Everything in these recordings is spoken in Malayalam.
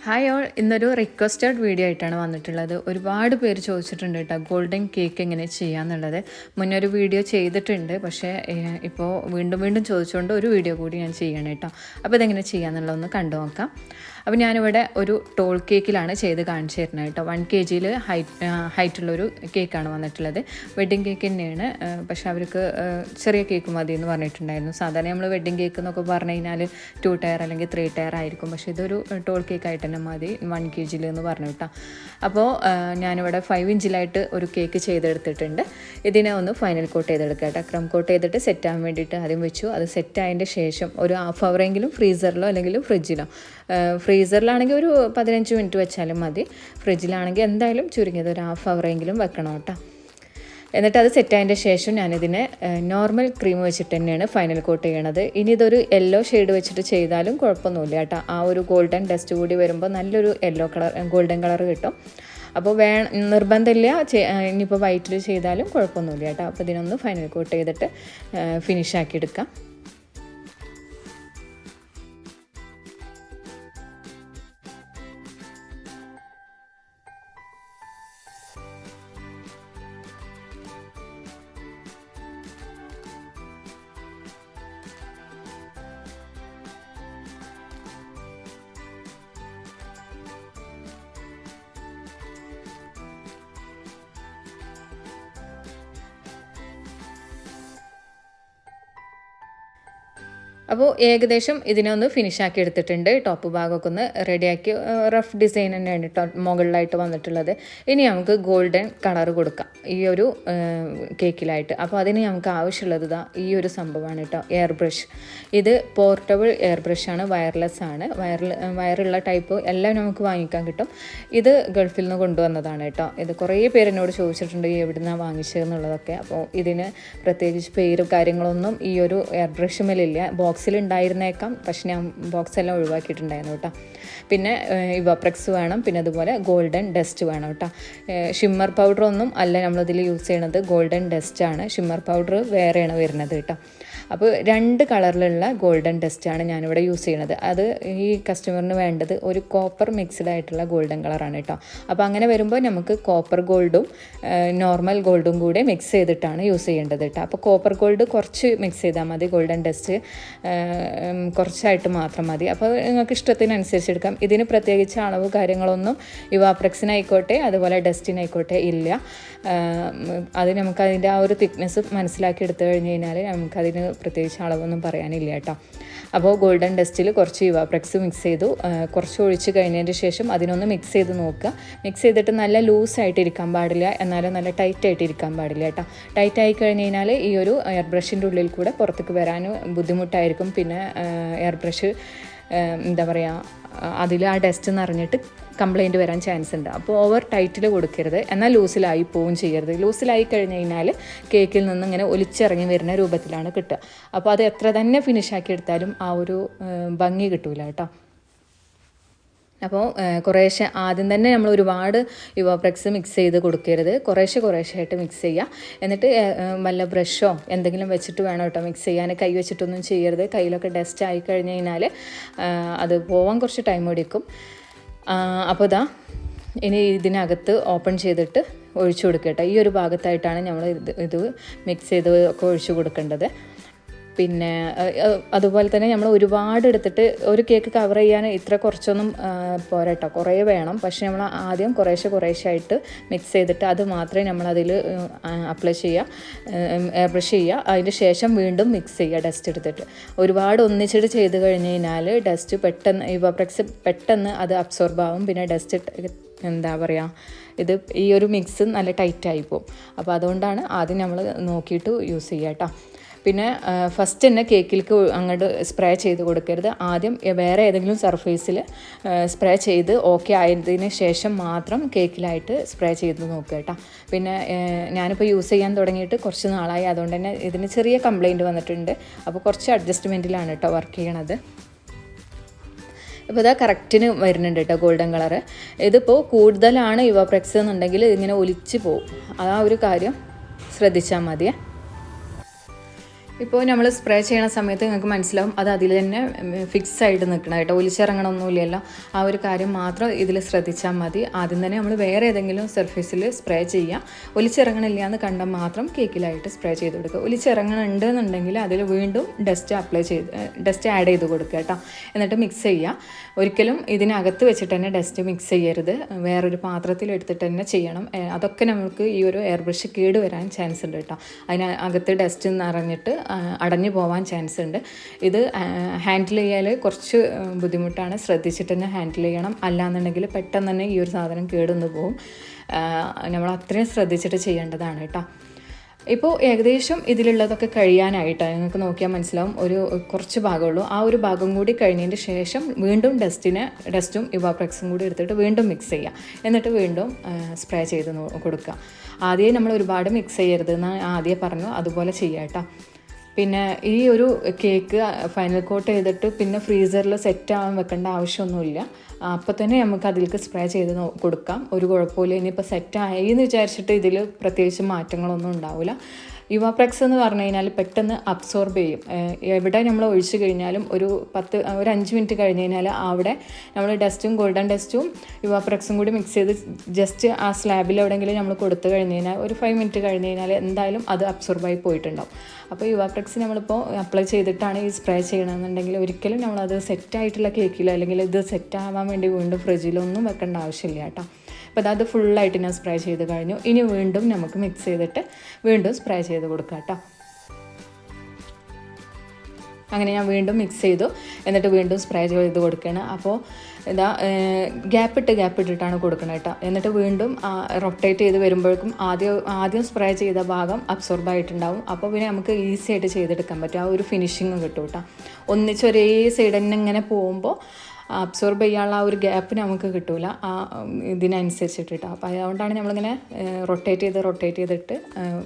ഹായ് ഓൾ, ഇന്നൊരു റിക്വസ്റ്റഡ് വീഡിയോ ആയിട്ടാണ് വന്നിട്ടുള്ളത്. ഒരുപാട് പേര് ചോദിച്ചിട്ടുണ്ട് കേട്ടോ ഗോൾഡൻ കേക്ക് എങ്ങനെ ചെയ്യാമെന്നുള്ളത്. മുന്നേ ഒരു വീഡിയോ ചെയ്തിട്ടുണ്ട്, പക്ഷേ ഇപ്പോൾ വീണ്ടും വീണ്ടും ചോദിച്ചുകൊണ്ട് ഒരു വീഡിയോ കൂടി ഞാൻ ചെയ്യണം കേട്ടോ. അപ്പോൾ ഇതെങ്ങനെ ചെയ്യാമെന്നുള്ളതൊന്ന് കണ്ടു നോക്കാം. അപ്പോൾ ഞാനിവിടെ ഒരു ടോൾ കേക്കിലാണ് ചെയ്ത് കാണിച്ചു തരുന്നത് കേട്ടോ. 1 kg ഹൈറ്റുള്ളൊരു കേക്കാണ് വന്നിട്ടുള്ളത്. വെഡ്ഡിങ് കേക്ക് തന്നെയാണ്, പക്ഷേ അവർക്ക് ചെറിയ കേക്ക് മതി എന്ന് പറഞ്ഞിട്ടുണ്ടായിരുന്നു. സാധാരണ നമ്മൾ വെഡ്ഡിങ് കേക്ക് എന്നൊക്കെ പറഞ്ഞു കഴിഞ്ഞാൽ 2 ടയർ അല്ലെങ്കിൽ 3 ടയർ ആയിരിക്കും, പക്ഷേ ഇതൊരു ടോൾ കേക്കായിട്ട് തന്നെ മതി 1 kg എന്ന് പറഞ്ഞു കേട്ടോ. അപ്പോൾ ഞാനിവിടെ 5 ഇഞ്ചിലായിട്ട് ഒരു കേക്ക് ചെയ്തെടുത്തിട്ടുണ്ട്. ഇതിനെ ഒന്ന് ഫൈനൽ കോട്ട് ചെയ്തെടുക്കുക കേട്ടോ. ക്രം കോട്ട് ചെയ്തിട്ട് സെറ്റ് ആകാൻ വേണ്ടിയിട്ട് ആദ്യം വെച്ചു. അത് സെറ്റ് ആയതിൻ്റെ ശേഷം ഒരു ഹാഫ് അവറെങ്കിലും ഫ്രീസറിലോ അല്ലെങ്കിൽ ഫ്രിഡ്ജിലോ, ഫ്രീസറിലാണെങ്കിൽ ഒരു 15 മിനിറ്റ് വെച്ചാലും മതി. ഫ്രിഡ്ജിലാണെങ്കിൽ എന്തായാലും ചുരുങ്ങിയത് ഒരു ഹാഫ് അവറെങ്കിലും വെക്കണം കേട്ടോ. എന്നിട്ട് അത് സെറ്റായതിൻ്റെ ശേഷം ഞാനിതിനെ നോർമൽ ക്രീം വെച്ചിട്ട് തന്നെയാണ് ഫൈനൽ കോട്ട് ചെയ്യണത്. ഇനി ഇതൊരു യെല്ലോ ഷെയ്ഡ് വെച്ചിട്ട് ചെയ്താലും കുഴപ്പമൊന്നുമില്ല കേട്ടോ. ആ ഒരു ഗോൾഡൻ ഡസ്റ്റ് കൂടി വരുമ്പോൾ നല്ലൊരു യെല്ലോ കളർ, ഗോൾഡൻ കളർ കിട്ടും. അപ്പോൾ നിർബന്ധമില്ല, ഇനിയിപ്പോൾ വൈറ്റിൽ ചെയ്താലും കുഴപ്പമൊന്നുമില്ല കേട്ടോ. അപ്പോൾ ഇതിനൊന്ന് ഫൈനൽ കോട്ട് ചെയ്തിട്ട് ഫിനിഷാക്കി എടുക്കാം. അപ്പോൾ ഏകദേശം ഇതിനെ ഒന്ന് ഫിനിഷാക്കി എടുത്തിട്ടുണ്ട്. ടോപ്പ് ഭാഗമൊക്കെ ഒന്ന് റെഡിയാക്കി, റഫ് ഡിസൈൻ തന്നെയാണ് മുകളിലായിട്ട് വന്നിട്ടുള്ളത്. ഇനി നമുക്ക് ഗോൾഡൻ കളർ കൊടുക്കാം ഈ ഒരു കേക്കിലായിട്ട്. അപ്പോൾ അതിന് നമുക്ക് ആവശ്യമുള്ളത് ഈ ഒരു സംഭവമാണ് കേട്ടോ, എയർ ബ്രഷ്. ഇത് പോർട്ടബിൾ എയർ ബ്രഷാണ്, വയർലെസ് ആണ്. വയറുള്ള ടൈപ്പ് എല്ലാം നമുക്ക് വാങ്ങിക്കാൻ കിട്ടും. ഇത് ഗൾഫിൽ നിന്ന് കൊണ്ടുവന്നതാണ് കേട്ടോ. ഇത് കുറേ പേര് എന്നോട് ചോദിച്ചിട്ടുണ്ട് എവിടെ നിന്നാണ് വാങ്ങിച്ചതെന്നുള്ളതൊക്കെ. അപ്പോൾ ഇതിന് പ്രത്യേകിച്ച് പേരും കാര്യങ്ങളൊന്നും ഈ ഒരു എയർ ബ്രഷുമേലില്ല. ബോക്സിലുണ്ടായിരുന്നേക്കാം, പക്ഷെ ഞാൻ ബോക്സെല്ലാം ഒഴിവാക്കിയിട്ടുണ്ടായിരുന്നു കേട്ടോ. പിന്നെ ഇവാപ്രെക്സ് വേണം, പിന്നെ അതുപോലെ ഗോൾഡൻ ഡസ്റ്റ് വേണം കേട്ടോ. ഷിമ്മർ പൗഡറൊന്നും അല്ല നമ്മളിതിൽ യൂസ് ചെയ്യണത്, ഗോൾഡൻ ഡസ്റ്റാണ്. ഷിമ്മർ പൗഡർ വേറെയാണ് വരുന്നത് കേട്ടോ. അപ്പോൾ 2 കളറിലുള്ള ഗോൾഡൻ ഡസ്റ്റാണ് ഞാനിവിടെ യൂസ് ചെയ്യണത്. അത് ഈ കസ്റ്റമറിന് വേണ്ടത് ഒരു കോപ്പർ മിക്സ്ഡ് ആയിട്ടുള്ള ഗോൾഡൻ കളറാണ് കേട്ടോ. അപ്പോൾ അങ്ങനെ വരുമ്പോൾ നമുക്ക് കോപ്പർ ഗോൾഡും നോർമൽ ഗോൾഡും കൂടെ മിക്സ് ചെയ്തിട്ടാണ് യൂസ് ചെയ്യേണ്ടത് കേട്ടോ. അപ്പോൾ കോപ്പർ ഗോൾഡ് കുറച്ച് മിക്സ് ചെയ്താൽ മതി, ഗോൾഡൻ ഡസ്റ്റ് കുറച്ചായിട്ട് മാത്രം മതി. അപ്പോൾ നിങ്ങൾക്ക് ഇഷ്ടത്തിനനുസരിച്ച് എടുക്കാം. ഇതിന് പ്രത്യേകിച്ച് അളവ് കാര്യങ്ങളൊന്നും ഇവാപ്രെക്സിനായിക്കോട്ടെ അതുപോലെ ഡസ്റ്റിനായിക്കോട്ടെ ഇല്ല. അത് നമുക്ക് അതിൻ്റെ ആ ഒരു തിക്നെസ് മനസ്സിലാക്കി എടുത്തു കഴിഞ്ഞ് കഴിഞ്ഞാൽ നമുക്കതിന് പ്രത്യേകിച്ച് അളവൊന്നും പറയാനില്ല കേട്ടോ. അപ്പോൾ ഗോൾഡൻ ഡസ്റ്റിൽ കുറച്ച് ഇവാപ്രെക്സ് മിക്സ് ചെയ്തു, കുറച്ച് ഒഴിച്ച് കഴിഞ്ഞതിന് ശേഷം അതിനൊന്ന് മിക്സ് ചെയ്ത് നോക്കുക. മിക്സ് ചെയ്തിട്ട് നല്ല ലൂസായിട്ട് ഇരിക്കാൻ പാടില്ല, എന്നാലും നല്ല ടൈറ്റായിട്ട് ഇരിക്കാൻ പാടില്ല കേട്ടോ. ടൈറ്റായി കഴിഞ്ഞ് കഴിഞ്ഞാൽ ഈ ഒരു എയർ ബ്രഷിൻ്റെ ഉള്ളിൽ കൂടെ പുറത്തേക്ക് വരാൻ ബുദ്ധിമുട്ടായിരിക്കും. പിന്നെ എയർ ബ്രഷ് എന്താ പറയുക, അതിൽ ആ ഡസ്റ്റ് നിറഞ്ഞിട്ട് കംപ്ലൈൻറ്റ് വരാൻ ചാൻസ് ഉണ്ട്. അപ്പോൾ ഓവർ ടൈറ്റിൽ കൊടുക്കരുത്, എന്നാൽ ലൂസിലായി പോവും ചെയ്യരുത്. ലൂസിലായി കഴിഞ്ഞ് കഴിഞ്ഞാൽ കേക്കിൽ നിന്ന് ഇങ്ങനെ ഒലിച്ചിറങ്ങി വരുന്ന രൂപത്തിലാണ് കിട്ടുക. അപ്പോൾ അത് എത്ര തന്നെ ഫിനിഷാക്കി എടുത്താലും ആ ഒരു ഭംഗി കിട്ടൂല കേട്ടോ. അപ്പോൾ കുറേശ്ശെ ആദ്യം തന്നെ നമ്മൾ ഒരുപാട് ഇവാപ്രെക്സ് മിക്സ് ചെയ്ത് കൊടുക്കരുത്, കുറേശ്ശെ മിക്സ് ചെയ്യുക. എന്നിട്ട് വല്ല ബ്രഷോ എന്തെങ്കിലും വെച്ചിട്ട് വേണം കേട്ടോ മിക്സ് ചെയ്യാൻ. കൈ വെച്ചിട്ടൊന്നും ചെയ്യരുത്. കയ്യിലൊക്കെ ഡസ്റ്റ് ആയി കഴിഞ്ഞ് കഴിഞ്ഞാൽ അത് പോകാൻ കുറച്ച് ടൈം എടുക്കും. അപ്പോൾ ഇനി ഇതിനകത്ത് ഓപ്പൺ ചെയ്തിട്ട് ഒഴിച്ചു കൊടുക്കട്ടെ. ഈ ഒരു ഭാഗത്തായിട്ടാണ് നമ്മൾ ഇത് മിക്സ് ചെയ്ത് ഒക്കെ ഒഴിച്ചു കൊടുക്കേണ്ടത്. പിന്നെ അതുപോലെ തന്നെ നമ്മൾ ഒരുപാട് എടുത്തിട്ട് ഒരു കേക്ക് കവർ ചെയ്യാൻ ഇത്ര കുറച്ചൊന്നും പോരാട്ടോ, കുറേ വേണം. പക്ഷേ നമ്മൾ ആദ്യം കുറേശ്ശെ ആയിട്ട് മിക്സ് ചെയ്തിട്ട് അത് മാത്രമേ നമ്മളതിൽ അപ്ലൈ ചെയ്യുക, എയർ ബ്രഷ് ചെയ്യുക. അതിന് ശേഷം വീണ്ടും മിക്സ് ചെയ്യുക ഡസ്റ്റ് എടുത്തിട്ട്. ഒരുപാട് ഒന്നിച്ചിട്ട് ചെയ്ത് കഴിഞ്ഞ് കഴിഞ്ഞാൽ ഡസ്റ്റ് പെട്ടെന്ന് ഇവാപ്രെക്സ് പെട്ടെന്ന് അത് അബ്സോർബ് ആവും. പിന്നെ ഡസ്റ്റ് എന്താ പറയുക, ഇത് ഈ ഒരു മിക്സ് നല്ല ടൈറ്റായി പോകും. അപ്പോൾ അതുകൊണ്ടാണ് ആദ്യം നമ്മൾ നോക്കിയിട്ട് യൂസ് ചെയ്യുക കേട്ടോ. പിന്നെ ഫസ്റ്റ് തന്നെ കേക്കിലേക്ക് അങ്ങോട്ട് സ്പ്രേ ചെയ്ത് കൊടുക്കരുത്. ആദ്യം വേറെ ഏതെങ്കിലും സർഫേസിൽ സ്പ്രേ ചെയ്ത് ഓക്കെ ആയതിന് ശേഷം മാത്രം കേക്കിലായിട്ട് സ്പ്രേ ചെയ്ത് നോക്കുക കേട്ടോ. പിന്നെ ഞാനിപ്പോൾ യൂസ് ചെയ്യാൻ തുടങ്ങിയിട്ട് കുറച്ച് നാളായി, അതുകൊണ്ട് തന്നെ ഇതിന് ചെറിയ കംപ്ലൈൻറ്റ് വന്നിട്ടുണ്ട്. അപ്പോൾ കുറച്ച് അഡ്ജസ്റ്റ്മെൻറ്റിലാണ് കേട്ടോ വർക്ക് ചെയ്യണത്. ഇപ്പോൾ ഇതാ കറക്റ്റിന് വരുന്നുണ്ട് കേട്ടോ ഗോൾഡൻ കളറ്. ഇതിപ്പോൾ കൂടുതലാണ് ഇവാപ്രെക്സ് എന്നുണ്ടെങ്കിൽ ഇങ്ങനെ ഒലിച്ച് പോവും. ആ ഒരു കാര്യം ശ്രദ്ധിച്ചാൽ മതിയേ. ഇപ്പോൾ നമ്മൾ സ്പ്രേ ചെയ്യണ സമയത്ത് നിങ്ങൾക്ക് മനസ്സിലാവും അത് അതിൽ തന്നെ ഫിക്സ് ആയിട്ട് നിൽക്കണം കേട്ടോ, ഒലിച്ചിറങ്ങണമൊന്നുമില്ലല്ലോ. ആ ഒരു കാര്യം മാത്രം ഇതിൽ ശ്രദ്ധിച്ചാൽ മതി. ആദ്യം തന്നെ നമ്മൾ വേറെ ഏതെങ്കിലും സർഫേസിൽ സ്പ്രേ ചെയ്യുക. ഒലിച്ചിറങ്ങണില്ല എന്ന് കണ്ടാൽ മാത്രം കേക്കിലായിട്ട് സ്പ്രേ ചെയ്ത് കൊടുക്കുക. ഒലിച്ചിറങ്ങണുണ്ട് എന്നുണ്ടെങ്കിൽ അതിൽ വീണ്ടും ഡസ്റ്റ് ആഡ് ചെയ്ത് കൊടുക്കുക കേട്ടോ. എന്നിട്ട് മിക്സ് ചെയ്യുക. ഒരിക്കലും ഇതിനകത്ത് വെച്ചിട്ട് തന്നെ ഡസ്റ്റ് മിക്സ് ചെയ്യരുത്, വേറൊരു പാത്രത്തിൽ എടുത്തിട്ട് തന്നെ ചെയ്യണം. അതൊക്കെ നമുക്ക് ഈ ഒരു എയർ ബ്രഷ് കേട് വരാൻ ചാൻസ് ഉണ്ട് കേട്ടോ. അതിനകത്ത് ഡസ്റ്റ് നിറഞ്ഞിട്ട് അടഞ്ഞു പോകാൻ ചാൻസ് ഉണ്ട്. ഇത് ഹാൻഡിൽ ചെയ്യാൻ കുറച്ച് ബുദ്ധിമുട്ടാണ്, ശ്രദ്ധിച്ചിട്ട് തന്നെ ഹാൻഡിൽ ചെയ്യണം. അല്ലാന്നുണ്ടെങ്കിൽ പെട്ടെന്ന് തന്നെ ഈ ഒരു സാധനം കേടൊന്നു പോകും. നമ്മൾ അത്രയും ശ്രദ്ധിച്ചിട്ട് ചെയ്യേണ്ടതാണ് കേട്ടോ. ഇപ്പോൾ ഏകദേശം ഇതിലുള്ളതൊക്കെ കഴിയാനായിട്ടാണ്, നിങ്ങൾക്ക് നോക്കിയാൽ മനസ്സിലാവും ഒരു കുറച്ച് ഭാഗമുള്ളൂ. ആ ഒരു ഭാഗം കൂടി കഴിഞ്ഞതിന് ശേഷം വീണ്ടും ഡസ്റ്റും ഇവാപ്രെക്സും കൂടി എടുത്തിട്ട് വീണ്ടും മിക്സ് ചെയ്യുക. എന്നിട്ട് വീണ്ടും സ്പ്രേ ചെയ്ത് കൊടുക്കുക. ആദ്യം നമ്മൾ ഒരുപാട് മിക്സ് ചെയ്യരുത് എന്ന് ആദ്യം പറഞ്ഞു, അതുപോലെ ചെയ്യുക കേട്ടോ. പിന്നെ ഈ ഒരു കേക്ക് ഫൈനൽ കോട്ട് ചെയ്തിട്ട് പിന്നെ ഫ്രീസറിൽ സെറ്റ് ആവാൻ വെക്കേണ്ട ആവശ്യമൊന്നുമില്ല. അപ്പോൾ തന്നെ നമുക്ക് അതിലേക്ക് സ്പ്രേ ചെയ്ത് കൊടുക്കാം, ഒരു കുഴപ്പമില്ല. ഇനിയിപ്പോൾ സെറ്റായി എന്ന് വിചാരിച്ചിട്ട് ഇതിൽ പ്രത്യേകിച്ച് മാറ്റങ്ങളൊന്നും ഉണ്ടാവില്ല. ഇവാപ്രെക്സ് എന്ന് പറഞ്ഞു കഴിഞ്ഞാൽ പെട്ടെന്ന് അബ്സോർബ് ചെയ്യും. എവിടെ നമ്മൾ ഒഴിച്ച് കഴിഞ്ഞാലും ഒരു 5 മിനിറ്റ് കഴിഞ്ഞ് കഴിഞ്ഞാൽ അവിടെ നമ്മൾ ഗോൾഡൻ ഡസ്റ്റും ഇവാപ്രെക്സും കൂടി മിക്സ് ചെയ്ത് ജസ്റ്റ് ആ സ്ലാബിൽ എവിടെയെങ്കിലും നമ്മൾ കൊടുത്തു കഴിഞ്ഞ് കഴിഞ്ഞാൽ ഒരു 5 മിനിറ്റ് കഴിഞ്ഞ് കഴിഞ്ഞാൽ എന്തായാലും അത് അബ്സോർബായി പോയിട്ടുണ്ടാവും. അപ്പോൾ ഇവാപ്രെക്സ് നമ്മളിപ്പോൾ അപ്ലൈ ചെയ്തിട്ടാണ് ഈ സ്പ്രേ ചെയ്യണമെന്നുണ്ടെങ്കിൽ ഒരിക്കലും നമ്മളത് സെറ്റായിട്ടുള്ള കേക്കിലോ അല്ലെങ്കിൽ ഇത് സെറ്റാവാൻ വേണ്ടി വീണ്ടും ഫ്രിഡ്ജിലൊന്നും വെക്കേണ്ട ആവശ്യമില്ല കേട്ടോ. അപ്പോൾ അത് ഫുള്ളായിട്ട് ഞാൻ സ്പ്രേ ചെയ്ത് കഴിഞ്ഞു. ഇനി വീണ്ടും നമുക്ക് മിക്സ് ചെയ്തിട്ട് വീണ്ടും സ്പ്രേ ചെയ്ത് കൊടുക്കാം കേട്ടോ. അങ്ങനെ ഞാൻ വീണ്ടും മിക്സ് ചെയ്തു, എന്നിട്ട് വീണ്ടും സ്പ്രേ ചെയ്ത് കൊടുക്കുകയാണ്. അപ്പോൾ ഇതാ ഗ്യാപ്പ് ഇട്ടിട്ടാണ് കൊടുക്കണം കേട്ടോ. എന്നിട്ട് വീണ്ടും റൊട്ടേറ്റ് ചെയ്ത് വരുമ്പോഴേക്കും ആദ്യം സ്പ്രേ ചെയ്ത ഭാഗം അബ്സോർബ് ആയിട്ടുണ്ടാവും. അപ്പോൾ പിന്നെ നമുക്ക് ഈസി ആയിട്ട് ചെയ്തെടുക്കാൻ പറ്റും, ആ ഒരു ഫിനിഷിങ് കിട്ടും കേട്ടോ. ഒരേ സൈഡ് തന്നെ ഇങ്ങനെ പോകുമ്പോൾ അബ്സോർബ് ചെയ്യാനുള്ള ആ ഒരു ഗ്യാപ്പ് നമുക്ക് കിട്ടില്ല ഇതിനനുസരിച്ചിട്ട് കേട്ടോ. അപ്പോൾ അതുകൊണ്ടാണ് നമ്മളിങ്ങനെ റൊട്ടേറ്റ് ചെയ്തിട്ട്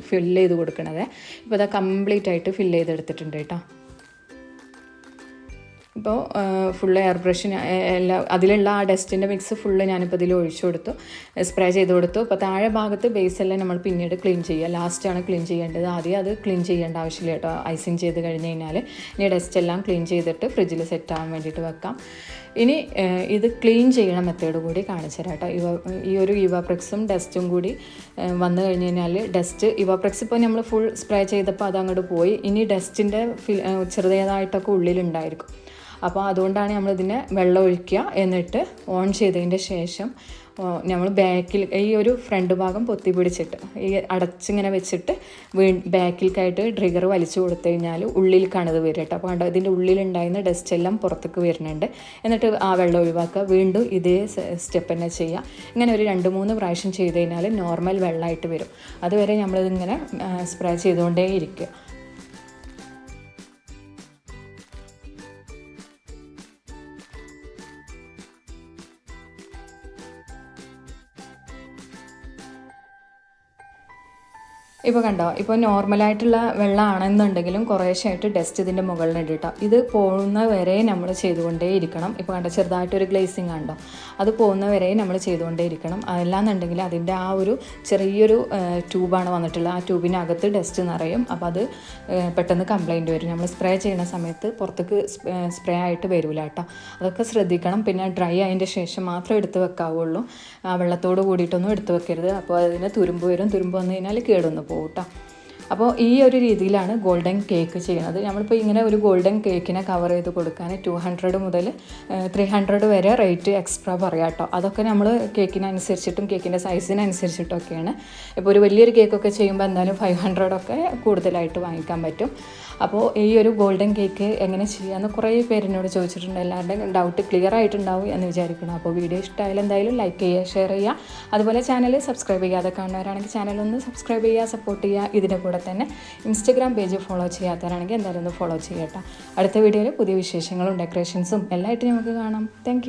ഫില്ല് ചെയ്ത് കൊടുക്കണത്. ഇപ്പോൾ അത് കംപ്ലീറ്റ് ആയിട്ട് ഫില്ല് ചെയ്തെടുത്തിട്ടുണ്ട് കേട്ടോ. ഇപ്പോൾ ഫുള്ള് എയർ ബ്രഷിന് അതിലുള്ള ആ ഡസ്റ്റിൻ്റെ മിക്സ് ഫുള്ള് ഞാനിപ്പോൾ ഇതിൽ ഒഴിച്ചു കൊടുത്തു, സ്പ്രേ ചെയ്ത് കൊടുത്തു. അപ്പോൾ താഴെ ഭാഗത്ത് ബേസെല്ലാം നമ്മൾ പിന്നീട് ക്ലീൻ ചെയ്യുക, ലാസ്റ്റാണ് ക്ലീൻ ചെയ്യേണ്ടത്. ആദ്യം അത് ക്ലീൻ ചെയ്യേണ്ട ആവശ്യമില്ല കേട്ടോ. ഐസിങ് ചെയ്ത് കഴിഞ്ഞ് കഴിഞ്ഞാൽ ഇനി ഡസ്റ്റ് എല്ലാം ക്ലീൻ ചെയ്തിട്ട് ഫ്രിഡ്ജിൽ സെറ്റ് ആവാൻ വേണ്ടിയിട്ട് വെക്കാം. ഇനി ഇത് ക്ലീൻ ചെയ്യണ മെത്തേഡ് കൂടി കാണിച്ചു തരാം കേട്ടോ. ഈ ഒരു ഇവാപ്രെക്സും ഡസ്റ്റും കൂടി വന്നു കഴിഞ്ഞ് കഴിഞ്ഞാൽ ഇവാപ്രെക്സ് ഇപ്പോൾ നമ്മൾ ഫുൾ സ്പ്രേ ചെയ്തപ്പോൾ അത് അങ്ങോട്ട് പോയി. ഇനി ഡസ്റ്റിൻ്റെ ചെറുതായിട്ടൊക്കെ ഉള്ളിലുണ്ടായിരിക്കും. അപ്പോൾ അതുകൊണ്ടാണ് നമ്മളിതിനെ വെള്ളം ഒഴിക്കുക, എന്നിട്ട് ഓൺ ചെയ്തതിൻ്റെ ശേഷം നമ്മൾ ബാക്കിൽ ഈ ഒരു ഫ്രണ്ട് ഭാഗം പൊത്തി പിടിച്ചിട്ട് ഈ അടച്ചിങ്ങനെ വെച്ചിട്ട് ബാക്കിലേക്കായിട്ട് ട്രിഗർ വലിച്ചു കൊടുത്തു കഴിഞ്ഞാൽ ഉള്ളിലേക്കാണിത് വരിക കേട്ടോ. അപ്പോൾ കണ്ടോ, ഇതിൻ്റെ ഉള്ളിലുണ്ടായിരുന്ന ഡസ്റ്റ് എല്ലാം പുറത്തേക്ക് വരുന്നുണ്ട്. എന്നിട്ട് ആ വെള്ളം ഒഴിവാക്കുക, വീണ്ടും ഇതേ സ്റ്റെപ്പ് തന്നെ ചെയ്യുക. ഇങ്ങനെ ഒരു 2-3 പ്രാവശ്യം ചെയ്ത് കഴിഞ്ഞാൽ നോർമൽ വെള്ളമായിട്ട് വരും. അതുവരെ നമ്മളിതിങ്ങനെ സ്പ്രേ ചെയ്തുകൊണ്ടേ ഇരിക്കുക. ഇപ്പോൾ കണ്ടോ, ഇപ്പോൾ നോർമലായിട്ടുള്ള വെള്ളമാണെന്നുണ്ടെങ്കിലും കുറേശ്ശായിട്ട് ഡസ്റ്റ് ഇതിൻ്റെ മുകളിലുണ്ട് കേട്ടോ. ഇത് പോകുന്ന വരെ നമ്മൾ ചെയ്തുകൊണ്ടേ ഇരിക്കണം. ഇപ്പോൾ കണ്ടോ, ചെറുതായിട്ടൊരു ഗ്ലേസിങ് കണ്ടോ, അത് പോകുന്ന വരെ നമ്മൾ ചെയ്തുകൊണ്ടേ ഇരിക്കണം. അതല്ലാന്നുണ്ടെങ്കിൽ അതിൻ്റെ ആ ഒരു ചെറിയൊരു ട്യൂബാണ് വന്നിട്ടുള്ളത്, ആ ട്യൂബിനകത്ത് ഡസ്റ്റ് നിറയും. അപ്പോൾ അത് പെട്ടെന്ന് കംപ്ലൈൻറ്റ് വരും. നമ്മൾ സ്പ്രേ ചെയ്യുന്ന സമയത്ത് പുറത്തേക്ക് സ്പ്രേ ആയിട്ട് വരില്ല കേട്ടോ. അതൊക്കെ ശ്രദ്ധിക്കണം. പിന്നെ ഡ്രൈ ആയതിൻ്റെ ശേഷം മാത്രം എടുത്ത് വെക്കാവുള്ളൂ, വെള്ളത്തോട് കൂടിയിട്ടൊന്നും എടുത്ത് വെക്കരുത്. അപ്പോൾ അതിന് തുരുമ്പ് വന്നു കഴിഞ്ഞാൽ കേടൊന്നും പോകും കേട്ടോ. അപ്പോൾ ഈ ഒരു രീതിയിലാണ് ഗോൾഡൻ കേക്ക് ചെയ്യുന്നത്. നമ്മളിപ്പോൾ ഇങ്ങനെ ഒരു ഗോൾഡൻ കേക്കിനെ കവർ ചെയ്ത് കൊടുക്കാൻ 200 മുതൽ 300 വരെ റേറ്റ് എക്സ്ട്രാ പറയാം കേട്ടോ. അതൊക്കെ നമ്മൾ കേക്കിനനുസരിച്ചിട്ടും കേക്കിൻ്റെ സൈസിനനുസരിച്ചിട്ടൊക്കെയാണ്. ഇപ്പോൾ ഒരു വലിയൊരു കേക്കൊക്കെ ചെയ്യുമ്പോൾ എന്തായാലും 500 ഒക്കെ കൂടുതലായിട്ട് വാങ്ങിക്കാൻ പറ്റും. അപ്പോൾ ഈ ഒരു ഗോൾഡൻ കേക്ക് എങ്ങനെ ചെയ്യാമെന്ന് കുറേ പേരെന്നോട് ചോദിച്ചിട്ടുണ്ട്. എല്ലാവരുടെയും ഡൗട്ട് ക്ലിയർ ആയിട്ടുണ്ടാവും എന്ന് വിചാരിക്കണം. അപ്പോൾ വീഡിയോ ഇഷ്ടമായാലും എന്തായാലും ലൈക്ക് ചെയ്യുക, ഷെയർ ചെയ്യുക. അതുപോലെ ചാനൽ സബ്സ്ക്രൈബ് ചെയ്യാതെ കാണുന്നവരാണെങ്കിൽ ചാനലൊന്ന് സബ്സ്ക്രൈബ് ചെയ്യുക, സപ്പോർട്ട് ചെയ്യുക. ഇതിൻ്റെ കൂടെ തന്നെ ഇൻസ്റ്റഗ്രാം പേജ് ഫോളോ ചെയ്യാത്തവരാണെങ്കിൽ എന്തായാലും ഒന്ന് ഫോളോ ചെയ്യട്ടോ. അടുത്ത വീഡിയോയിൽ പുതിയ വിശേഷങ്ങളും ഡെക്കറേഷൻസും എല്ലാമായിട്ട് നമുക്ക് കാണാം. താങ്ക്